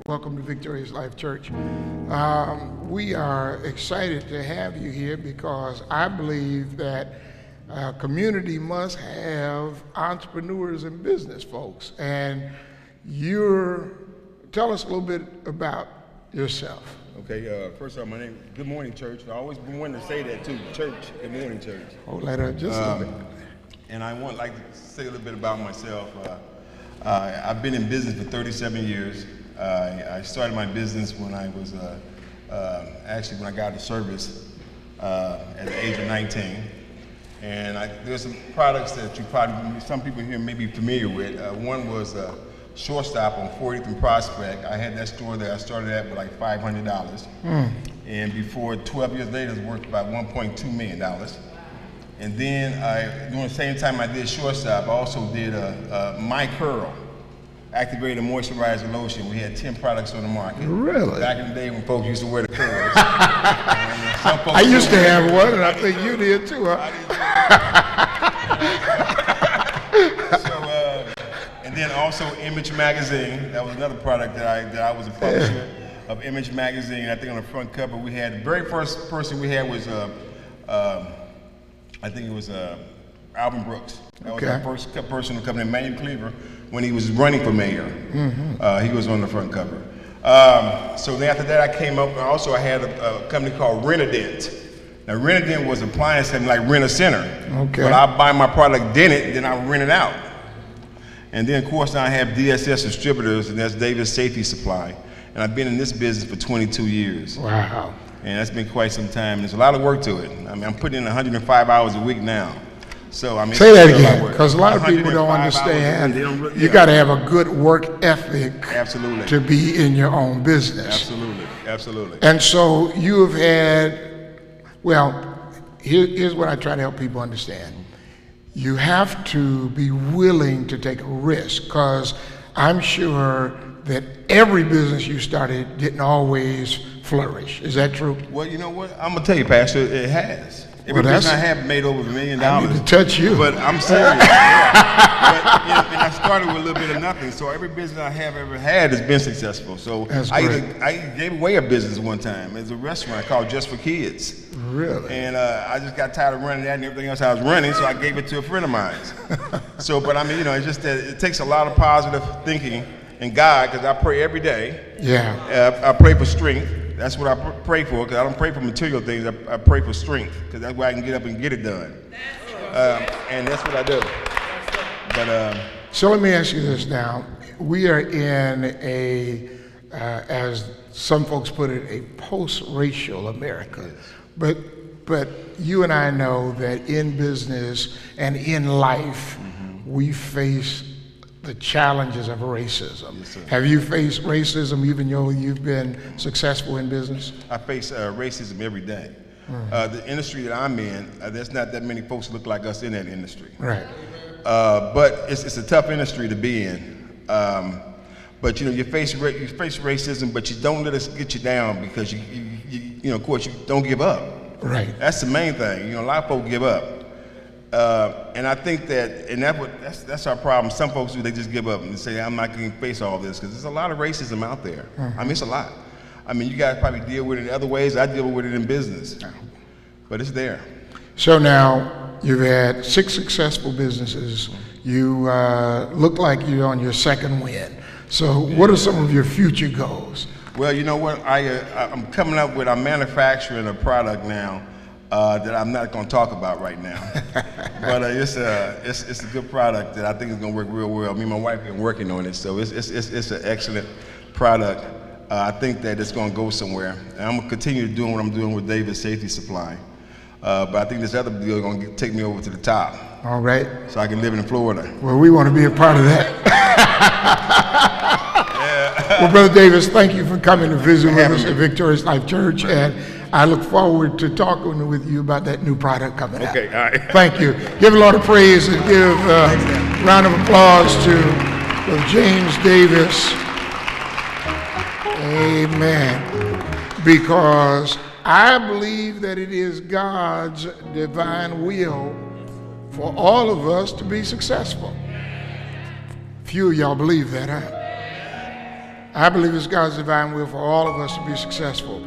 Welcome to Victorious Life Church. We are excited to have you here because I believe that community must have entrepreneurs and business folks. And tell us a little bit about yourself. Okay, first off, my name, good morning, church. I always been wanting to say that too, church, good morning, church. Hold that up just a little bit. And I want to say a little bit about myself. I've been in business for 37 years. I started my business when I was, when I got out of service at the age of 19. And there's some products that some people here may be familiar with. One was Shortstop on 40th and Prospect. I had that store there. I started at with like $500. And before 12 years later, it was worth about $1.2 million. And then during the same time I did Shortstop, I also did My Curl activated moisturizer lotion. We had 10 products on the market. Really? Back in the day when folks used to wear the curls. I used to have one, and I think you did too, huh? And then also Image Magazine. That was another product that I was a publisher of Image Magazine. I think on the front cover we had, the very first person we had was, I think it was Alvin Brooks. That was our first person to come in, Manuel Cleaver, when he was running for mayor. He was on the front cover. So then after that I came up, and also I had a company called Rent-A-Dent. Now Rent-A-Dent was an appliance company like Rent-A-Center. But I buy my product dented, then I rent it out. And then of course now I have DSS Distributors, and that's Davis Safety Supply. And I've been in this business for 22 years. Wow. And that's been quite some time. There's a lot of work to it. I mean, I'm putting in 105 hours a week now. So I mean, say that again, because a lot of people don't understand. You got to have a good work ethic. Absolutely. To be in your own business. Absolutely, absolutely. And so you have had, well, here's what I try to help people understand. You have to be willing to take a risk, because I'm sure that every business you started didn't always flourish. Is that true? Well, you know what? I'm gonna tell you, Pastor, it has. Every business I have made over $1 million. I need to touch you. But I'm serious. But, and I started with a little bit of nothing. So every business I have ever had has been successful. So I gave away a business one time. It's a restaurant called Just for Kids. Really? And I just got tired of running that and everything else I was running, so I gave it to a friend of mine. But I mean, it's just that it takes a lot of positive thinking in God, because I pray every day. Yeah. I pray for strength. That's what I pray for, because I don't pray for material things. I pray for strength, because that's where I can get up and get it done. And that's what I do. But so let me ask you this now. We are in as some folks put it, a post-racial America. Yes. But you and I know that in business and in life, we face the challenges of racism. Yes, have you faced racism even though you've been successful in business? I face racism every day. The industry that I'm in, there's not that many folks who look like us in that industry. Right. But it's a tough industry to be in. But you face racism, but you don't let us get you down, because you of course you don't give up. Right. That's the main thing. A lot of folks give up. And I think that's our problem. Some folks they just give up and say, I'm not going to face all this, because there's a lot of racism out there. I mean, it's a lot. I mean, you guys probably deal with it in other ways. I deal with it in business, but it's there. So now you've had 6 successful businesses. You look like you're on your second win. So what are some of your future goals? Well, you know what? I'm coming up with, I'm manufacturing a product now that I'm not going to talk about right now. But it's a good product that I think is going to work real well. Me and my wife have been working on it, so it's an excellent product. I think that it's going to go somewhere. And I'm going to continue doing what I'm doing with Davis Safety Supply. But I think this other deal is going to take me over to the top. All right. So I can live in Florida. Well, we want to be a part of that. Well, Brother Davis, thank you for coming to visit with us at Victorious Life Church. And I look forward to talking with you about that new product coming out. Okay, all right. Thank you. Give a lot of praise and give a round of applause to Brother James Davis. Amen. Because I believe that it is God's divine will for all of us to be successful. Few of y'all believe that, huh? I believe it's God's divine will for all of us to be successful.